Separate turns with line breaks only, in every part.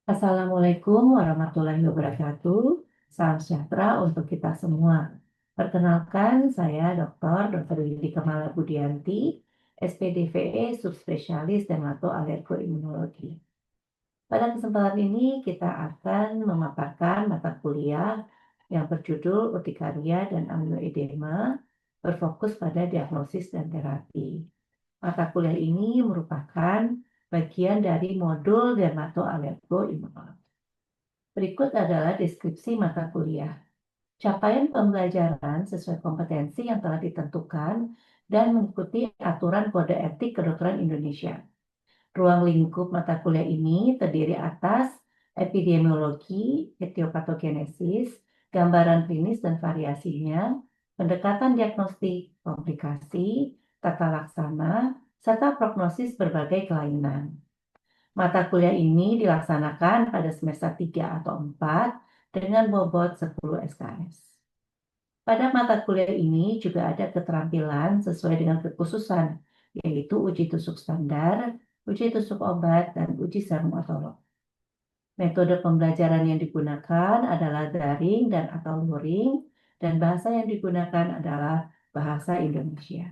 Assalamualaikum warahmatullahi wabarakatuh. Salam sejahtera untuk kita semua. Perkenalkan, saya Dr. Widi Kemala Budianti, SPDVE, subspesialis dermatoalergoimunologi. Pada kesempatan ini kita akan memaparkan mata kuliah yang berjudul urtikaria dan angioedema, berfokus pada diagnosis dan terapi. Mata kuliah ini merupakan bagian dari modul dermatoalergoimunologi. Berikut adalah deskripsi mata kuliah. Capaian pembelajaran sesuai kompetensi yang telah ditentukan dan mengikuti aturan kode etik kedokteran Indonesia. Ruang lingkup mata kuliah ini terdiri atas epidemiologi, etiopatogenesis, gambaran klinis dan variasinya, pendekatan diagnostik, komplikasi, tata laksana, serta prognosis berbagai kelainan. Mata kuliah ini dilaksanakan pada semester 3 atau 4 dengan bobot 10 SKS. Pada mata kuliah ini juga ada keterampilan sesuai dengan kekhususan, yaitu uji tusuk standar, uji tusuk obat, dan uji serum otolog. Metode pembelajaran yang digunakan adalah daring dan atau luring, dan bahasa yang digunakan adalah bahasa Indonesia.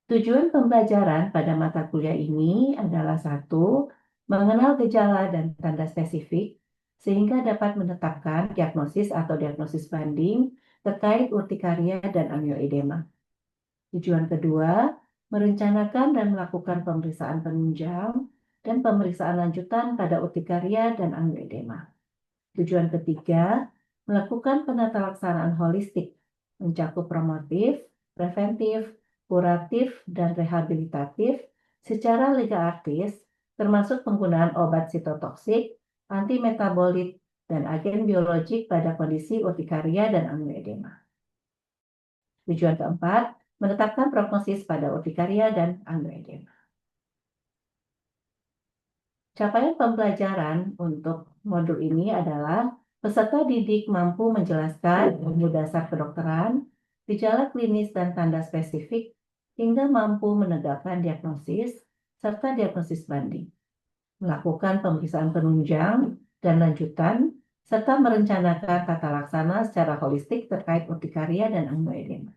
Tujuan pembelajaran pada mata kuliah ini adalah satu, mengenal gejala dan tanda spesifik, sehingga dapat menetapkan diagnosis atau diagnosis banding terkait urtikaria dan angioedema. Tujuan kedua, merencanakan dan melakukan pemeriksaan penunjang dan pemeriksaan lanjutan pada urtikaria dan angioedema. Tujuan ketiga, melakukan penata laksanaan holistik, mencakup promotif, preventif, kuratif, dan rehabilitatif secara legaartis, termasuk penggunaan obat sitotoksik, antimetabolit, dan agen biologik pada kondisi urtikaria dan angioedema. Tujuan keempat, menetapkan prognosis pada urtikaria dan angioedema. Capaian pembelajaran untuk modul ini adalah peserta didik mampu menjelaskan ilmu dasar kedokteran, gejala klinis dan tanda spesifik, hingga mampu menegakkan diagnosis serta diagnosis banding, melakukan pemeriksaan penunjang dan lanjutan, serta merencanakan tata laksana secara holistik terkait urtikaria dan angioedema.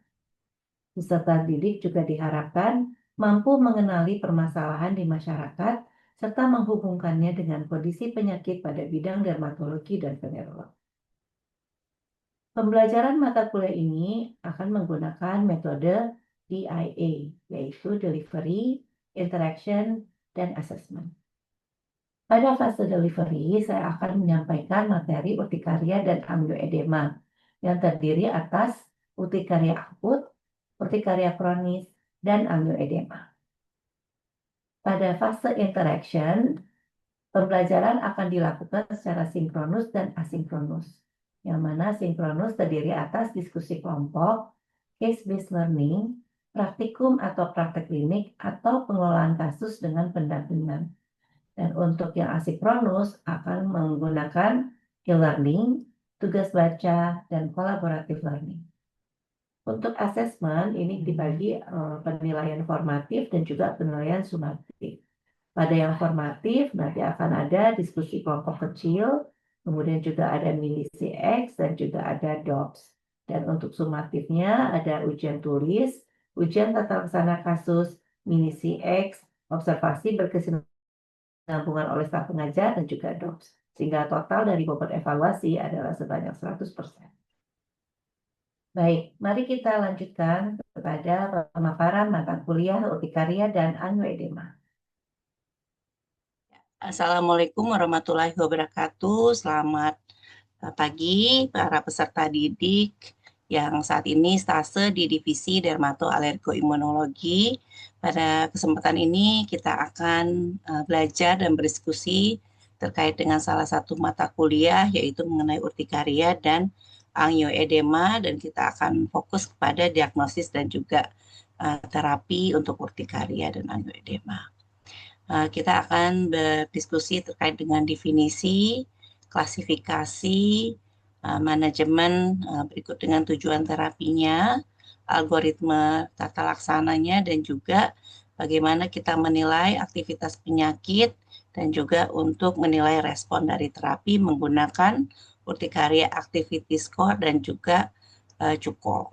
Peserta didik juga diharapkan mampu mengenali permasalahan di masyarakat serta menghubungkannya dengan kondisi penyakit pada bidang dermatologi dan venerologi. Pembelajaran mata kuliah ini akan menggunakan metode DIA, yaitu Delivery, Interaction, dan Assessment. Pada fase delivery, saya akan menyampaikan materi urtikaria dan angioedema yang terdiri atas urtikaria akut, urtikaria kronis, dan angioedema. Pada fase interaction, pembelajaran akan dilakukan secara sinkronus dan asinkronus, yang mana sinkronus terdiri atas diskusi kelompok, case-based learning, praktikum atau praktek klinik, atau pengelolaan kasus dengan pendampingan. Dan untuk yang asinkronus akan menggunakan e-learning, tugas baca, dan collaborative learning. Untuk asesmen ini dibagi penilaian formatif dan juga penilaian sumatif. Pada yang formatif nanti akan ada diskusi kelompok kecil, kemudian juga ada mini CX dan juga ada DOPS. Dan untuk sumatifnya ada ujian tulis, ujian tata laksana kasus, mini CX, observasi berkesinambungan oleh staf pengajar dan juga DOPS. Sehingga total dari bobot evaluasi adalah sebanyak 100%. Baik, mari kita lanjutkan kepada pemaparan mata kuliah urtikaria dan angioedema.
Assalamualaikum warahmatullahi wabarakatuh. Selamat pagi para peserta didik yang saat ini stase di Divisi Dermatoalergoimunologi. Pada kesempatan ini kita akan belajar dan berdiskusi terkait dengan salah satu mata kuliah yaitu mengenai urtikaria dan angioedema, dan kita akan fokus kepada diagnosis dan juga terapi untuk urtikaria dan angioedema. Kita akan berdiskusi terkait dengan definisi, klasifikasi, manajemen berikut dengan tujuan terapinya, algoritma tata laksananya, dan juga bagaimana kita menilai aktivitas penyakit dan juga untuk menilai respon dari terapi menggunakan urtikaria activity score dan juga CUKOL.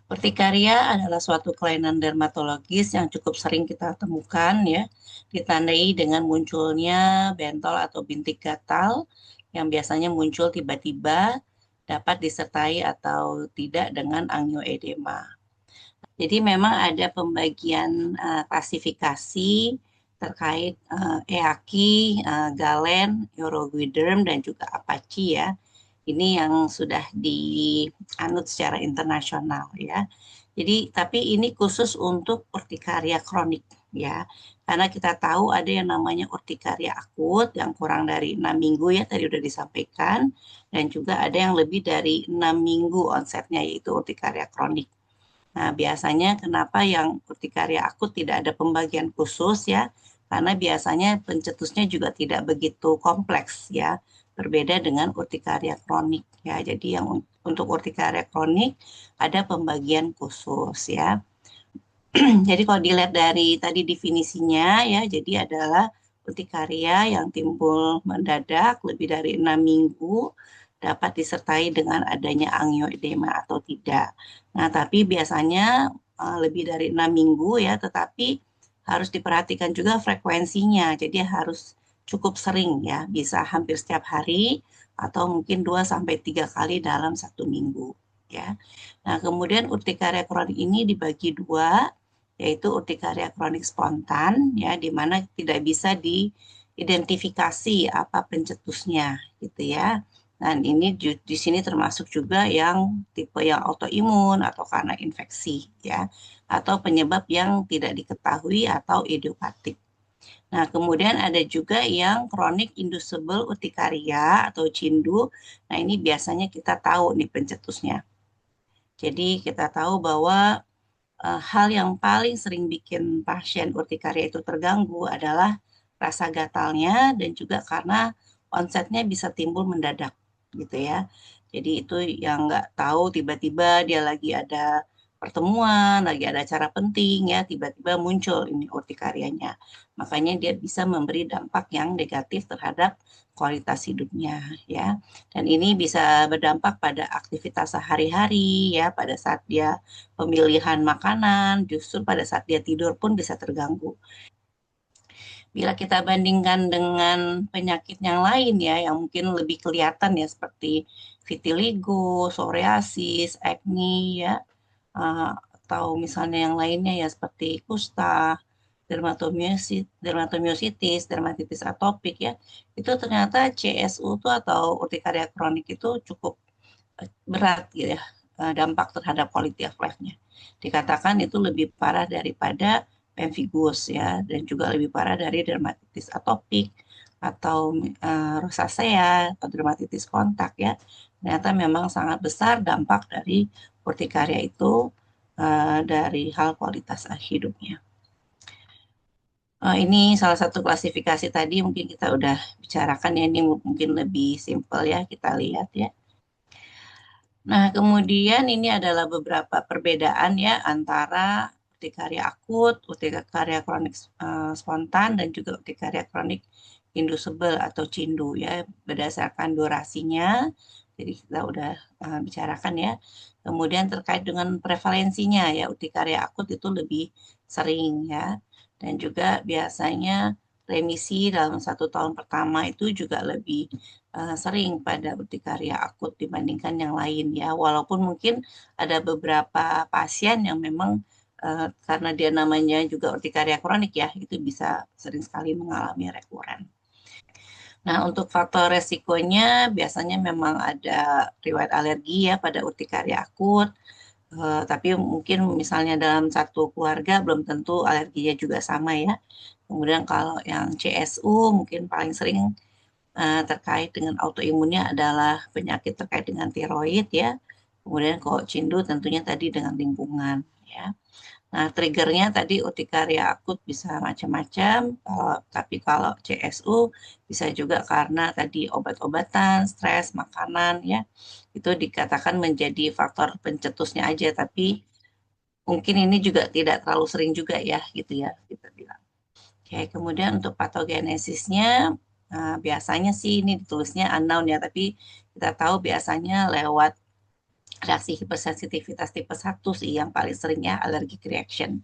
Urtikaria adalah suatu kelainan dermatologis yang cukup sering kita temukan ya, ditandai dengan munculnya bentol atau bintik gatal yang biasanya muncul tiba-tiba, dapat disertai atau tidak dengan angioedema. Jadi memang ada pembagian klasifikasi terkait EAKI, Galen, Euroguiderm, dan juga Apache ya. Ini yang sudah dianut secara internasional ya. Jadi tapi ini khusus untuk urtikaria kronik ya. Karena kita tahu ada yang namanya urtikaria akut yang kurang dari 6 minggu ya, tadi udah disampaikan, dan juga ada yang lebih dari 6 minggu onsetnya yaitu urtikaria kronik. Nah, biasanya kenapa yang urtikaria akut tidak ada pembagian khusus ya? Karena biasanya pencetusnya juga tidak begitu kompleks ya, berbeda dengan urtikaria kronik ya. Jadi yang untuk urtikaria kronik ada pembagian khusus ya. Jadi kalau dilihat dari tadi definisinya ya, jadi adalah urtikaria yang timbul mendadak lebih dari 6 minggu dapat disertai dengan adanya angioedema atau tidak. Nah, tapi biasanya lebih dari 6 minggu ya, tetapi harus diperhatikan juga frekuensinya. Jadi harus cukup sering ya, bisa hampir setiap hari atau mungkin 2 sampai 3 kali dalam 1 minggu ya. Nah, kemudian urtikaria kronik ini dibagi dua, yaitu urtikaria kronik spontan ya, di mana tidak bisa diidentifikasi apa pencetusnya gitu ya. Dan ini di sini termasuk juga yang tipe yang autoimun atau karena infeksi ya, atau penyebab yang tidak diketahui atau idiopatik. Nah, kemudian ada juga yang chronic inducible urtikaria atau CINDU. Nah, ini biasanya kita tahu nih pencetusnya. Jadi kita tahu bahwa hal yang paling sering bikin pasien urtikaria itu terganggu adalah rasa gatalnya dan juga karena onsetnya bisa timbul mendadak gitu ya. Jadi itu yang nggak tahu tiba-tiba dia lagi ada pertemuan, lagi ada acara penting ya, tiba-tiba muncul ini urtikarianya. Makanya dia bisa memberi dampak yang negatif terhadap kualitas hidupnya ya. Dan ini bisa berdampak pada aktivitas sehari-hari ya, pada saat dia pemilihan makanan, justru pada saat dia tidur pun bisa terganggu. Bila kita bandingkan dengan penyakit yang lain ya, yang mungkin lebih kelihatan ya, seperti vitiligo, psoriasis, acne ya, atau misalnya yang lainnya ya seperti kusta, dermatomyositis, dermatitis atopik ya, itu ternyata CSU itu atau urtikaria kronik itu cukup berat gitu ya, dampak terhadap quality of life-nya. Dikatakan itu lebih parah daripada pemphigus ya, dan juga lebih parah dari dermatitis atopik atau rosacea atau dermatitis kontak ya. Ternyata memang sangat besar dampak dari urtikaria itu dari hal kualitas hidupnya. Ini salah satu klasifikasi tadi mungkin kita udah bicarakan ya, ini mungkin lebih simpel ya kita lihat ya. Nah, kemudian ini adalah beberapa perbedaan ya antara urtikaria akut, urtikaria kronik spontan, dan juga urtikaria kronik inducible atau CINDU ya, berdasarkan durasinya. Jadi kita udah bicarakan ya. Kemudian terkait dengan prevalensinya ya, urtikaria akut itu lebih sering ya. Dan juga biasanya remisi dalam 1 tahun pertama itu juga lebih sering pada urtikaria akut dibandingkan yang lain ya. Walaupun mungkin ada beberapa pasien yang memang karena dia namanya juga urtikaria kronik ya, itu bisa sering sekali mengalami rekuren. Nah, untuk faktor resikonya biasanya memang ada riwayat alergi ya pada urtikaria akut. Tapi mungkin misalnya dalam satu keluarga belum tentu alerginya juga sama ya. Kemudian kalau yang CSU mungkin paling sering terkait dengan autoimunnya adalah penyakit terkait dengan tiroid ya. Kemudian kalau CINDU tentunya tadi dengan lingkungan ya. Nah, triggernya tadi urtikaria akut bisa macam-macam, tapi kalau CSU bisa juga karena tadi obat-obatan, stres, makanan ya. Itu dikatakan menjadi faktor pencetusnya aja, tapi mungkin ini juga tidak terlalu sering juga ya gitu ya kita bilang. Oke, kemudian untuk patogenesisnya biasanya sih ini ditulisnya unknown ya, tapi kita tahu biasanya lewat reaksi hipersensitivitas tipe 1 sih yang paling seringnya allergic reaction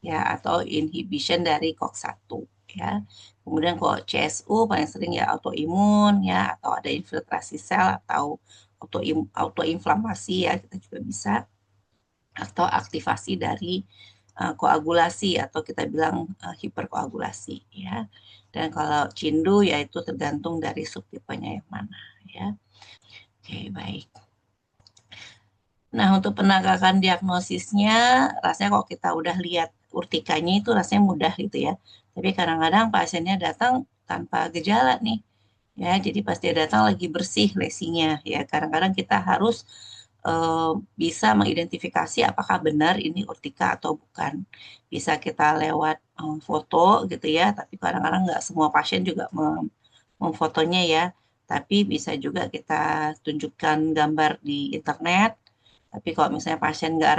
ya, atau inhibition dari COX-1 ya. Kemudian kalau CSU paling sering ya autoimun ya, atau ada infiltrasi sel atau autoinflamasi ya, kita juga bisa, atau aktivasi dari koagulasi atau kita bilang hiperkoagulasi ya. Dan kalau cindu yaitu tergantung dari subtipenya yang mana ya. Oke, baik. Nah, untuk penegakan diagnosisnya, rasanya kalau kita udah lihat urtikanya itu rasanya mudah gitu ya. Tapi kadang-kadang pasiennya datang tanpa gejala nih. Ya, jadi pas dia datang lagi bersih lesinya ya. Kadang-kadang kita harus bisa mengidentifikasi apakah benar ini urtika atau bukan. Bisa kita lewat foto gitu ya, tapi kadang-kadang nggak semua pasien juga memfotonya ya. Tapi bisa juga kita tunjukkan gambar di internet. Tapi kalau misalnya pasien nggak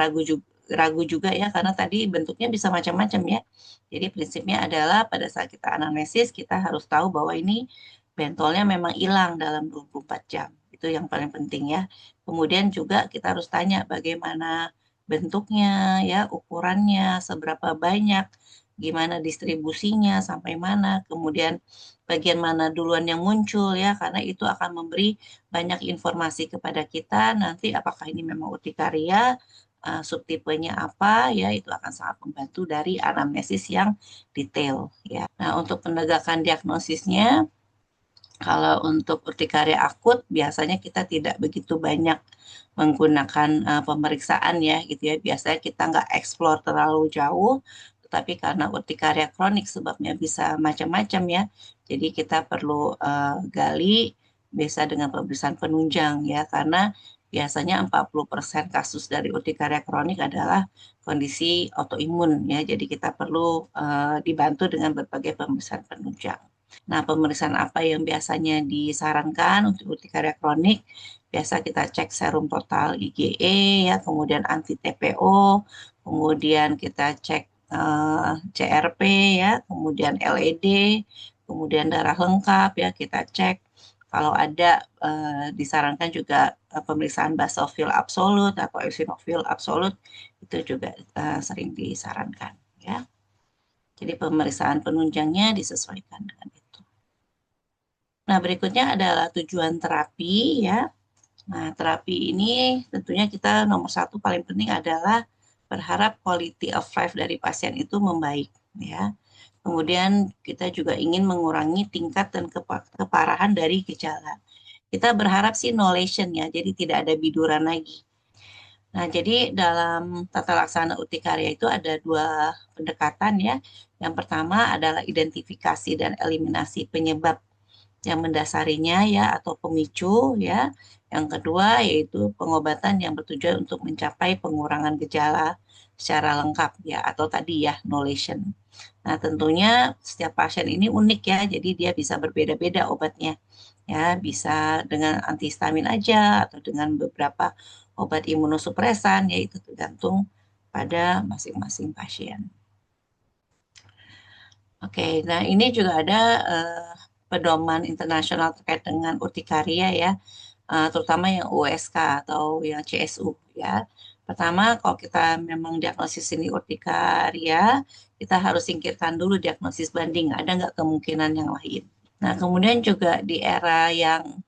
ragu juga ya, karena tadi bentuknya bisa macam-macam ya. Jadi prinsipnya adalah pada saat kita anamnesis, kita harus tahu bahwa ini bentolnya memang hilang dalam 24 jam. Itu yang paling penting ya. Kemudian juga kita harus tanya bagaimana bentuknya, ya, ukurannya, seberapa banyak, gimana distribusinya, sampai mana, kemudian bagian mana duluan yang muncul ya, karena itu akan memberi banyak informasi kepada kita nanti apakah ini memang urtikaria, subtipenya apa ya, itu akan sangat membantu dari anamnesis yang detail ya. Nah, untuk penegakan diagnosisnya, kalau untuk urtikaria akut biasanya kita tidak begitu banyak menggunakan pemeriksaan ya gitu ya. Biasanya kita nggak explore terlalu jauh, tetapi karena urtikaria kronik sebabnya bisa macam-macam ya. Jadi kita perlu gali biasa dengan pemeriksaan penunjang ya, karena biasanya 40% kasus dari urtikaria kronik adalah kondisi autoimun ya. Jadi kita perlu dibantu dengan berbagai pemeriksaan penunjang. Nah, pemeriksaan apa yang biasanya disarankan untuk urtikaria kronik? Biasa kita cek serum total IgE ya, kemudian anti TPO, kemudian kita cek CRP ya, kemudian LED, kemudian darah lengkap ya, kita cek. Kalau ada disarankan juga pemeriksaan basofil absolut atau eosinofil absolut, itu juga sering disarankan ya. Jadi pemeriksaan penunjangnya disesuaikan dengan itu. Nah, berikutnya adalah tujuan terapi ya. Nah, terapi ini tentunya kita nomor satu paling penting adalah berharap quality of life dari pasien itu membaik ya. Kemudian kita juga ingin mengurangi tingkat dan keparahan dari gejala. Kita berharap sih no lesion ya, jadi tidak ada biduran lagi. Nah, jadi dalam tata laksana urtikaria itu ada dua pendekatan ya. Yang pertama adalah identifikasi dan eliminasi penyebab yang mendasarinya ya atau pemicu ya. Yang kedua yaitu pengobatan yang bertujuan untuk mencapai pengurangan gejala secara lengkap ya, atau tadi ya no lesion. Nah, tentunya setiap pasien ini unik ya, jadi dia bisa berbeda-beda obatnya. Ya, bisa dengan antihistamin aja atau dengan beberapa obat imunosupresan, ya itu tergantung pada masing-masing pasien. Oke, nah ini juga ada pedoman internasional terkait dengan urtikaria ya, terutama yang USK atau yang CSU ya. Pertama, kalau kita memang diagnosis ini urtikaria, kita harus singkirkan dulu diagnosis banding, ada nggak kemungkinan yang lain. Nah, kemudian juga di era yang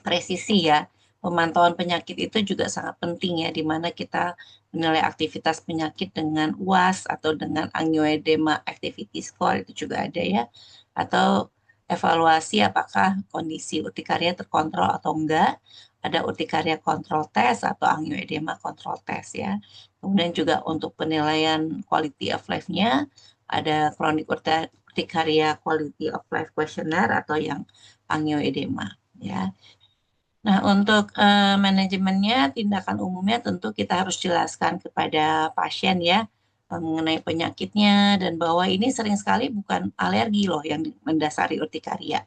presisi ya, pemantauan penyakit itu juga sangat penting ya, di mana kita menilai aktivitas penyakit dengan UAS atau dengan angioedema activity score itu juga ada ya, atau evaluasi apakah kondisi urtikaria terkontrol atau enggak, ada urtikaria kontrol test atau angioedema kontrol test ya. Kemudian juga untuk penilaian quality of life-nya ada chronic urtikaria quality of life questionnaire atau yang angioedema ya. Nah, untuk manajemennya, tindakan umumnya tentu kita harus jelaskan kepada pasien ya mengenai penyakitnya dan bahwa ini sering sekali bukan alergi loh yang mendasari urtikaria.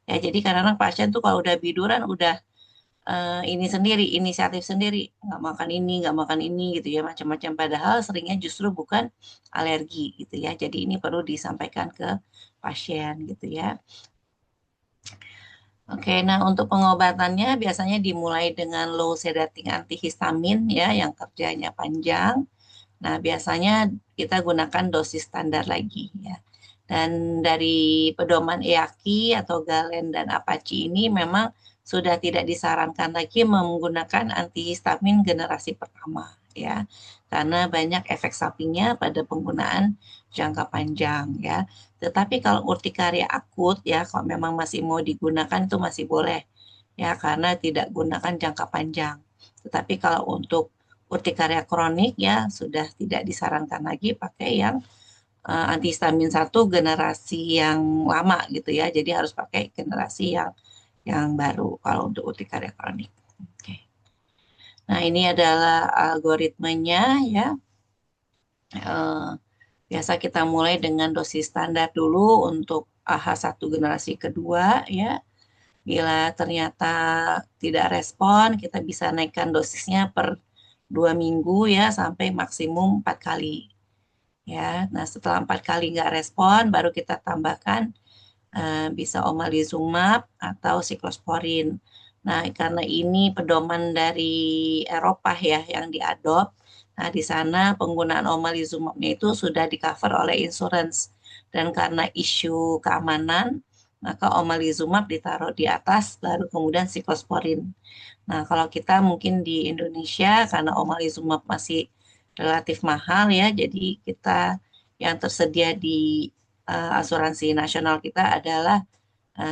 Ya, jadi kadang-kadang pasien tuh kalau udah biduran udah ini sendiri, inisiatif sendiri, nggak makan ini gitu ya, macam-macam. Padahal seringnya justru bukan alergi gitu ya. Jadi ini perlu disampaikan ke pasien gitu ya. Oke, nah untuk pengobatannya biasanya dimulai dengan low sedating antihistamin ya, yang kerjanya panjang. Nah, biasanya kita gunakan dosis standar lagi ya. Dan dari pedoman EAKI atau Galen dan Apache ini memang sudah tidak disarankan lagi menggunakan antihistamin generasi pertama ya. Karena banyak efek sampingnya pada penggunaan jangka panjang ya. Tetapi kalau urtikaria akut ya, kalau memang masih mau digunakan itu masih boleh ya karena tidak gunakan jangka panjang. Tetapi kalau untuk urtikaria kronik ya sudah tidak disarankan lagi pakai yang antihistamin satu generasi yang lama gitu ya. Jadi harus pakai generasi yang baru kalau untuk urtikaria kronik. Oke. Nah, ini adalah algoritmenya ya. Eh, Biasa kita mulai dengan dosis standar dulu untuk AH1 generasi kedua ya. Bila ternyata tidak respon, kita bisa naikkan dosisnya per 2 minggu ya sampai maksimum 4 kali. Ya, nah setelah 4 kali nggak respon, baru kita tambahkan bisa omalizumab atau siklosporin. Nah, karena ini pedoman dari Eropa ya yang diadop. Nah, di sana penggunaan omalizumabnya itu sudah di-cover oleh insurance. Dan karena isu keamanan, maka omalizumab ditaruh di atas, baru kemudian siklosporin. Nah, kalau kita mungkin di Indonesia, karena omalizumab masih relatif mahal ya, jadi kita yang tersedia di asuransi nasional kita adalah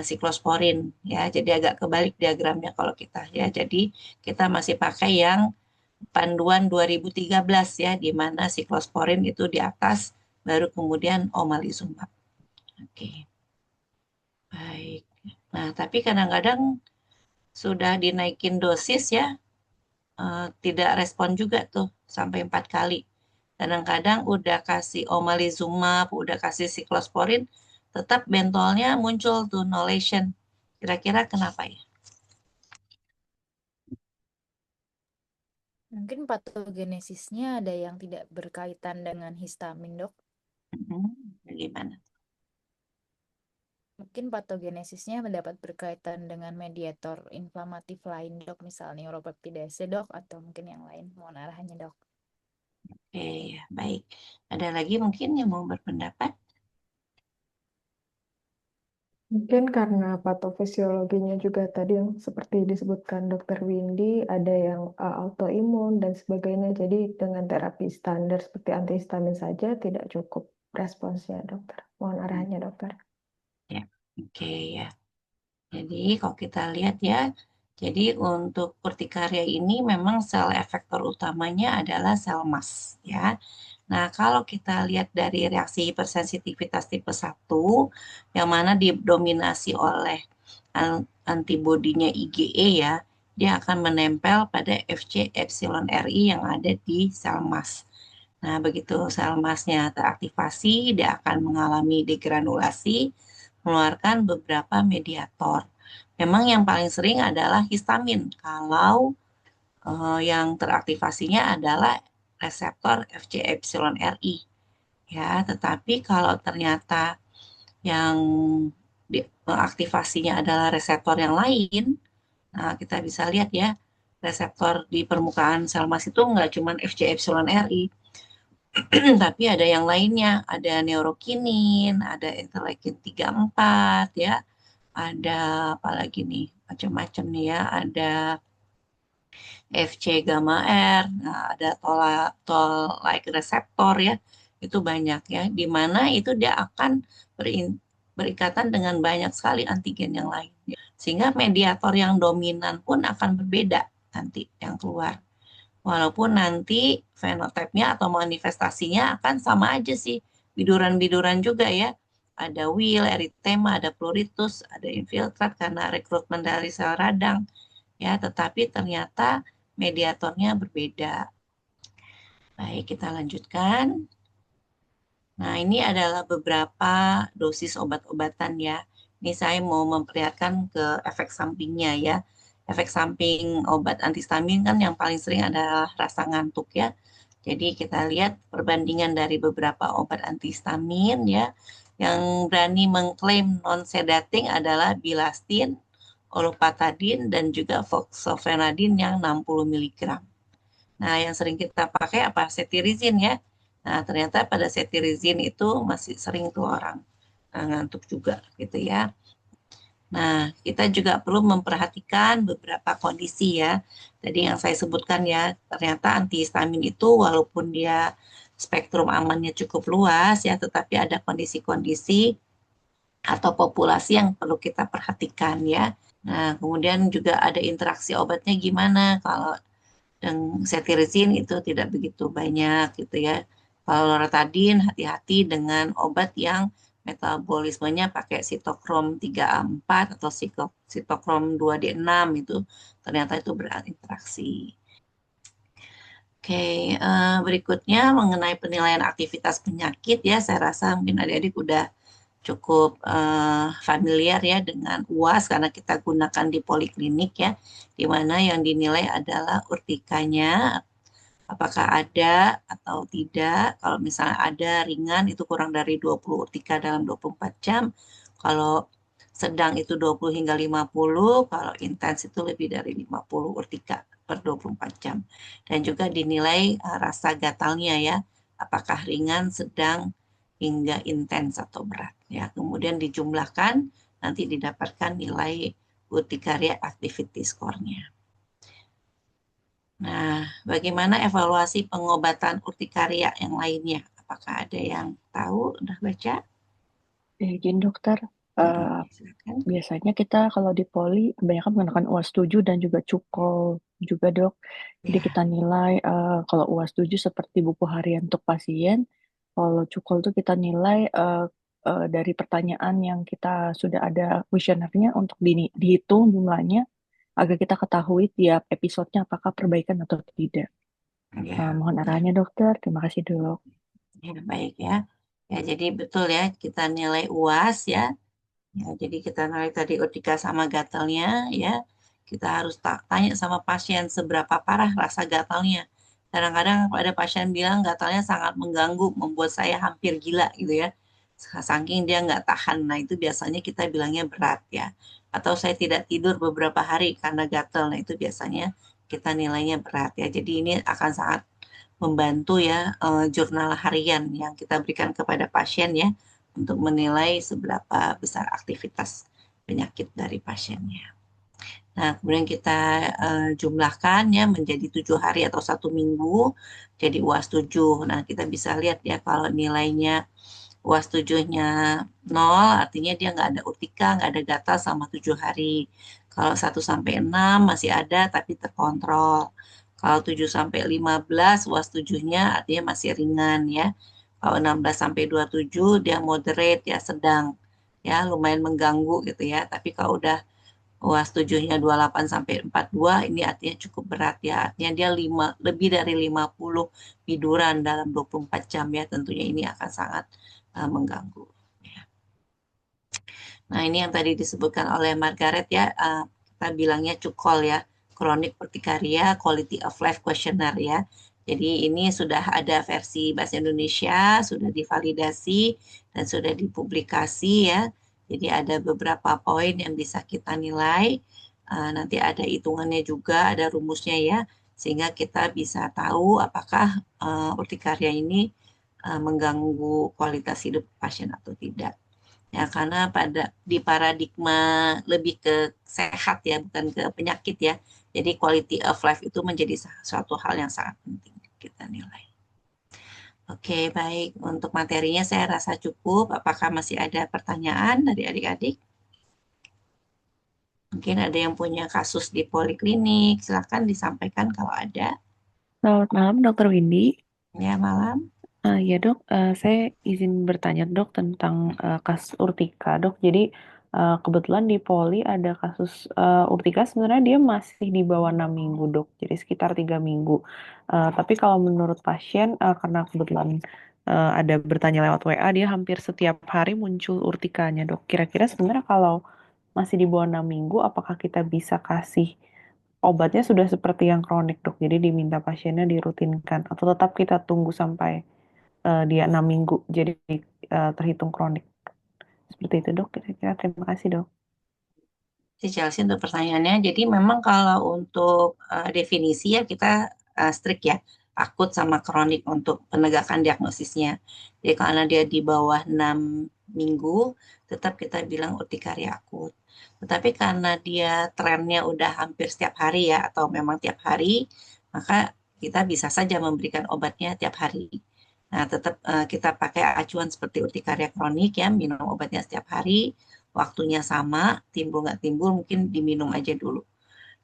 siklosporin ya. Jadi agak kebalik diagramnya kalau kita ya. Jadi kita masih pakai yang panduan 2013 ya, di mana siklosporin itu di atas, baru kemudian omalizumab. Oke, baik. Nah, tapi kadang-kadang sudah dinaikin dosis ya, tidak respon juga tuh sampai 4 kali. Kadang-kadang udah kasih omalizumab, udah kasih siklosporin, tetap bentolnya muncul tuh no lesion. Kira-kira kenapa ya?
Mungkin patogenesisnya ada yang tidak berkaitan dengan histamin, dok.
Bagaimana?
Mungkin patogenesisnya mendapat berkaitan dengan mediator inflamatif lain, dok. Misalnya neuropeptidase, dok. Atau mungkin yang lain. Mohon arahannya, dok.
Oke, ya, baik. Ada lagi mungkin yang mau berpendapat?
Mungkin karena patofisiologinya juga tadi yang seperti disebutkan Dokter Windy, ada yang autoimun dan sebagainya. Jadi dengan terapi standar seperti antihistamin saja tidak cukup responsnya, dokter. Mohon arahannya, dokter.
Ya, oke ya. Jadi kalau kita lihat ya, jadi untuk urtikaria ini memang sel efektor utamanya adalah sel mast ya. Nah, kalau kita lihat dari reaksi hipersensitivitas tipe 1 yang mana didominasi oleh antibodinya IgE ya, dia akan menempel pada Fc epsilon Ri yang ada di sel mast. Nah, begitu sel mastnya teraktivasi, dia akan mengalami degranulasi, mengeluarkan beberapa mediator. Memang yang paling sering adalah histamin. Kalau yang teraktivasinya adalah reseptor Fc epsilon Ri. Ya, tetapi kalau ternyata yang aktivasinya adalah reseptor yang lain, nah kita bisa lihat ya, reseptor di permukaan sel mast itu nggak cuma Fc epsilon Ri, tapi ada yang lainnya, ada neurokinin, ada interleukin 34 ya, ada apa lagi nih, macam-macam nih ya, ada FC gamma R, nah ada toll-like reseptor ya, itu banyak ya, di mana itu dia akan berikatan dengan banyak sekali antigen yang lain. Sehingga mediator yang dominan pun akan berbeda nanti yang keluar. Walaupun nanti fenotipnya atau manifestasinya akan sama aja sih, biduran-biduran juga ya. Ada wheel, eritema, ada pleuritus, ada infiltrat karena rekrutmen dari sel radang. Ya, tetapi ternyata mediatornya berbeda. Baik, kita lanjutkan. Nah, ini adalah beberapa dosis obat-obatan ya. Ini saya mau memperlihatkan ke efek sampingnya ya. efek samping obat antihistamin kan yang paling sering adalah rasa ngantuk ya. Jadi kita lihat perbandingan dari beberapa obat antihistamin ya, yang berani mengklaim non-sedating adalah Bilastin, Olopatadin, dan juga Fexofenadine yang 60 mg. Nah, yang sering kita pakai apa? Cetirizine ya. Nah, ternyata pada cetirizine itu masih sering tuh orang ngantuk juga gitu ya. Nah, kita juga perlu memperhatikan beberapa kondisi ya. Tadi yang saya sebutkan ya, ternyata antihistamin itu walaupun dia spektrum amannya cukup luas ya, tetapi ada kondisi-kondisi atau populasi yang perlu kita perhatikan ya. Nah, kemudian juga ada interaksi obatnya gimana. Kalau yang cetirizine itu tidak begitu banyak gitu ya. Kalau loratadin hati-hati dengan obat yang metabolismenya pakai sitokrom 3A4 atau sitokrom 2D6 itu ternyata itu berinteraksi. Oke, berikutnya mengenai penilaian aktivitas penyakit ya, saya rasa mungkin adik-adik udah cukup familiar ya dengan UAS karena kita gunakan di poliklinik ya, di mana yang dinilai adalah urtikanya, apakah ada atau tidak. Kalau misalnya ada ringan itu kurang dari 20 urtika dalam 24 jam. Kalau sedang itu 20 hingga 50, kalau intens itu lebih dari 50 urtika per 24 jam. Dan juga dinilai rasa gatalnya ya, apakah ringan, sedang, hingga intens atau berat. Ya, kemudian dijumlahkan, nanti didapatkan nilai urtikaria activity score-nya. Nah, bagaimana evaluasi pengobatan urtikaria yang lainnya? Apakah ada yang tahu? Udah baca?
Izin dokter,
Silakan.
biasanya kita kalau di poli kebanyakan menggunakan UAS 7 dan juga cukol juga dok. Jadi
Ya,
kita nilai kalau UAS 7 seperti buku harian untuk pasien, kalau cukol itu kita nilai dari pertanyaan yang kita sudah ada kuesionernya untuk dihitung jumlahnya agar kita ketahui tiap episodenya apakah perbaikan atau tidak.
ya,
Mohon arahannya dokter, terima kasih dok.
ya, baik ya. Ya, jadi betul ya, kita nilai UAS ya. Ya, jadi kita nilai tadi urtika sama gatalnya ya. Kita harus tanya sama pasien seberapa parah rasa gatalnya. Kadang-kadang ada pasien bilang gatalnya sangat mengganggu, membuat saya hampir gila gitu ya. Saking dia nggak tahan. Nah, itu biasanya kita bilangnya berat ya. Atau saya tidak tidur beberapa hari karena gatal. Nah, itu biasanya kita nilainya berat ya. Jadi ini akan sangat membantu ya jurnal harian yang kita berikan kepada pasien ya untuk menilai seberapa besar aktivitas penyakit dari pasiennya. Nah, kemudian kita jumlahkan ya menjadi 7 hari atau 1 minggu, jadi UAS 7. Nah, kita bisa lihat ya kalau nilainya UAS 7-nya 0, artinya dia nggak ada urtika, nggak ada gatal sama 7 hari. Kalau 1 sampai 6 masih ada tapi terkontrol. Kalau 7 sampai 15 UAS 7-nya artinya masih ringan ya. Kalau 16 sampai 27 dia moderate ya, sedang. Ya, lumayan mengganggu gitu ya. Tapi kalau udah UAS 7-nya 28 sampai 42 ini artinya cukup berat ya. Artinya dia lebih dari 50 tiduran dalam 24 jam ya. Tentunya ini akan sangat mengganggu. Ya. Nah, ini yang tadi disebutkan oleh Margaret ya, kita bilangnya CUKOL ya, Chronic Urticaria Quality of Life Questionnaire ya. Jadi ini sudah ada versi bahasa Indonesia, sudah divalidasi dan sudah dipublikasi ya. Jadi ada beberapa poin yang bisa kita nilai. Nanti ada hitungannya juga, ada rumusnya ya, sehingga kita bisa tahu apakah urtikaria ini mengganggu kualitas hidup pasien atau tidak. Ya, karena di paradigma lebih ke sehat ya, bukan ke penyakit ya. Jadi quality of life itu menjadi suatu hal yang sangat penting kita nilai. Oke, baik. Untuk materinya saya rasa cukup. Apakah masih ada pertanyaan dari adik-adik? Mungkin ada yang punya kasus di poliklinik. Silakan disampaikan kalau ada.
Selamat malam dokter Windy.
Ya, malam.
Ya dok, saya izin bertanya dok tentang kasus urtika dok. Jadi kebetulan di Poli ada kasus urtika sebenarnya dia masih di bawah 6 minggu dok, jadi sekitar 3 minggu. Tapi kalau menurut pasien karena kebetulan ada bertanya lewat WA, dia hampir setiap hari muncul urtikanya dok. Kira-kira sebenarnya kalau masih di bawah 6 minggu, apakah kita bisa kasih obatnya sudah seperti yang kronik dok, jadi diminta pasiennya dirutinkan atau tetap kita tunggu sampai dia 6 minggu, jadi terhitung kronik. Seperti itu dok, kira-kira. Terima kasih dok.
Si Chelsea untuk pertanyaannya. Jadi memang kalau untuk definisi ya kita strict ya, akut sama kronik untuk penegakan diagnosisnya. Jadi karena dia di bawah 6 minggu, tetap kita bilang urtikaria akut. Tetapi karena dia trennya udah hampir setiap hari ya, atau memang tiap hari, maka kita bisa saja memberikan obatnya tiap hari. Nah, tetap kita pakai acuan seperti urtikaria kronik ya, minum obatnya setiap hari, waktunya sama, timbul nggak timbul mungkin diminum aja dulu.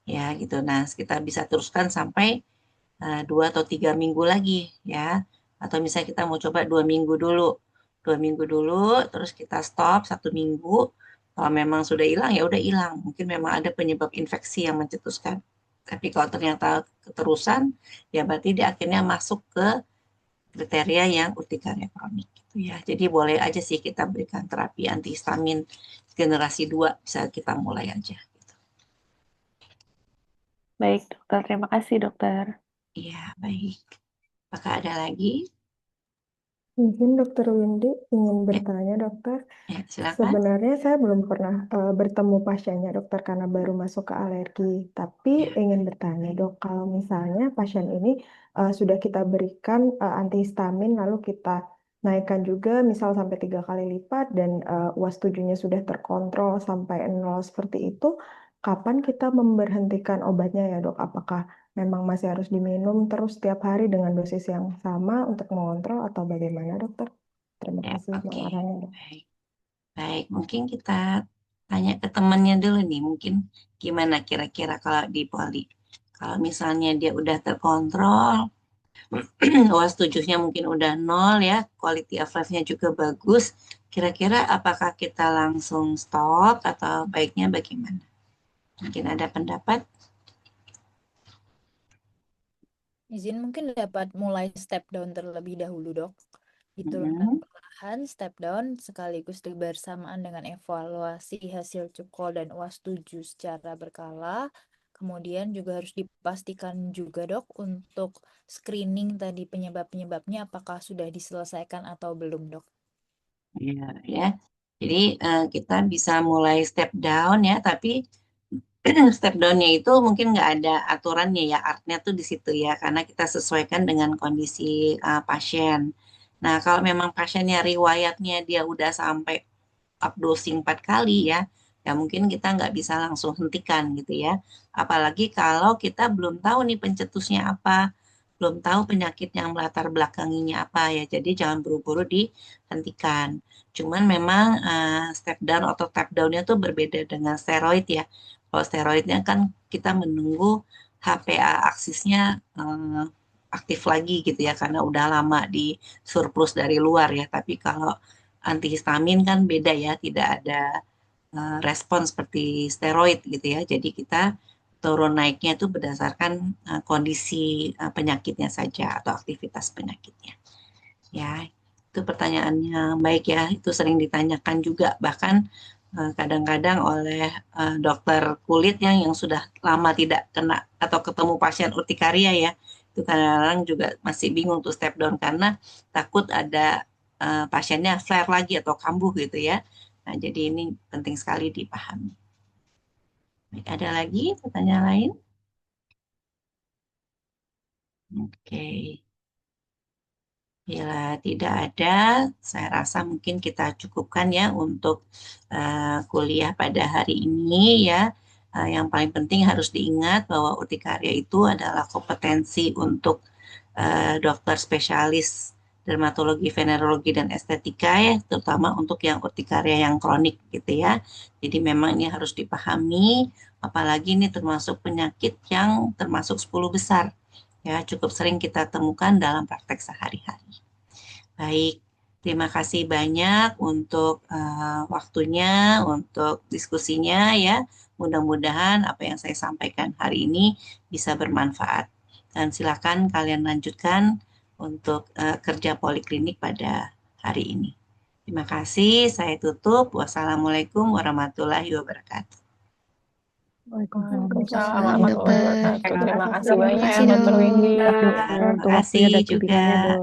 Ya gitu. Nah, kita bisa teruskan sampai 2 atau 3 minggu lagi ya. Atau misalnya kita mau coba 2 minggu dulu. 2 minggu dulu, terus kita stop 1 minggu. Kalau memang sudah hilang ya udah hilang. Mungkin memang ada penyebab infeksi yang mencetuskan. Tapi kalau ternyata keterusan, ya berarti dia akhirnya masuk ke kriteria yang urtikaria kronik gitu ya. Jadi boleh aja sih kita berikan terapi antihistamin generasi 2, bisa kita mulai aja gitu.
Baik dokter, terima kasih dokter.
Iya, baik. Apakah ada lagi?
Mungkin Dokter Windy ingin
Ya,
bertanya, dokter.
ya silakan.
Sebenarnya saya belum pernah bertemu pasiennya, dokter, karena baru masuk ke alergi. Tapi
Ya,
ingin bertanya, dok, kalau misalnya pasien ini sudah kita berikan antihistamin, lalu kita naikkan juga, misal sampai 3 kali lipat, dan UAS 7-nya sudah terkontrol sampai 0 seperti itu, kapan kita memberhentikan obatnya ya, dok? Apakah memang masih harus diminum terus setiap hari dengan dosis yang sama untuk mengontrol atau bagaimana, dokter? Terima
ya,
kasih
oke.
arahannya, dok.
Baik. Baik, mungkin kita tanya ke temannya dulu nih, mungkin gimana kira-kira kalau di poli. Kalau misalnya dia udah terkontrol, UAS 7-nya mungkin udah 0 ya, quality of life-nya juga bagus. Kira-kira apakah kita langsung stop atau baiknya bagaimana? Mungkin ada pendapat?
Izin mungkin dapat mulai step down terlebih dahulu, dok. Diturunkan
Hmm,
perlahan, step down, sekaligus bersamaan dengan evaluasi hasil cukol dan UAS 7 secara berkala. Kemudian juga harus dipastikan juga, dok, untuk screening tadi penyebab-penyebabnya apakah sudah diselesaikan atau belum, dok.
ya, ya. Jadi kita bisa mulai step down ya, tapi step down-nya itu mungkin nggak ada aturannya ya, artnya tuh di situ ya, karena kita sesuaikan dengan kondisi pasien. Nah, kalau memang pasiennya riwayatnya dia udah sampai updosing 4 kali ya, ya mungkin kita nggak bisa langsung hentikan gitu ya. Apalagi kalau kita belum tahu nih pencetusnya apa, belum tahu penyakit yang melatar belakanginya apa ya. Jadi jangan buru-buru dihentikan. Cuman memang step down atau tap down-nya tuh berbeda dengan steroid ya. Kalau steroidnya kan kita menunggu HPA aksisnya aktif lagi gitu ya, karena udah lama di surplus dari luar ya. Tapi kalau antihistamin kan beda ya, tidak ada respon seperti steroid gitu ya. Jadi kita turun naiknya itu berdasarkan kondisi penyakitnya saja atau aktivitas penyakitnya. Ya, itu pertanyaannya baik ya. Itu sering ditanyakan juga bahkan kadang-kadang oleh dokter kulit yang sudah lama tidak kena atau ketemu pasien urtikaria ya. Itu kadang-kadang juga masih bingung tuh step down karena takut ada pasiennya flare lagi atau kambuh gitu ya. Nah, jadi ini penting sekali dipahami. Baik, ada lagi pertanyaan lain? Oke. Bila tidak ada, saya rasa mungkin kita cukupkan ya untuk kuliah pada hari ini ya. Yang paling penting harus diingat bahwa urtikaria itu adalah kompetensi untuk dokter spesialis dermatologi, venerologi, dan estetika ya, terutama untuk yang urtikaria yang kronik gitu ya. Jadi memang ini harus dipahami, apalagi ini termasuk penyakit yang termasuk 10 besar. Ya, cukup sering kita temukan dalam praktek sehari-hari. Baik, terima kasih banyak untuk waktunya, untuk diskusinya ya. Mudah-mudahan apa yang saya sampaikan hari ini bisa bermanfaat. Dan silakan kalian lanjutkan untuk kerja poliklinik pada hari ini. Terima kasih, saya tutup. Wassalamualaikum warahmatullahi wabarakatuh.
Waalaikumsalam
warahmatullahi
dokter.
wabarakatuh.
Terima
Terima
kasih
kasih banyak ya
Terima kasih
Dr.
dok.
Windy.
Terima kasih
Terima
untuk waktunya
kasih
dan
juga.
bimbingannya, dok.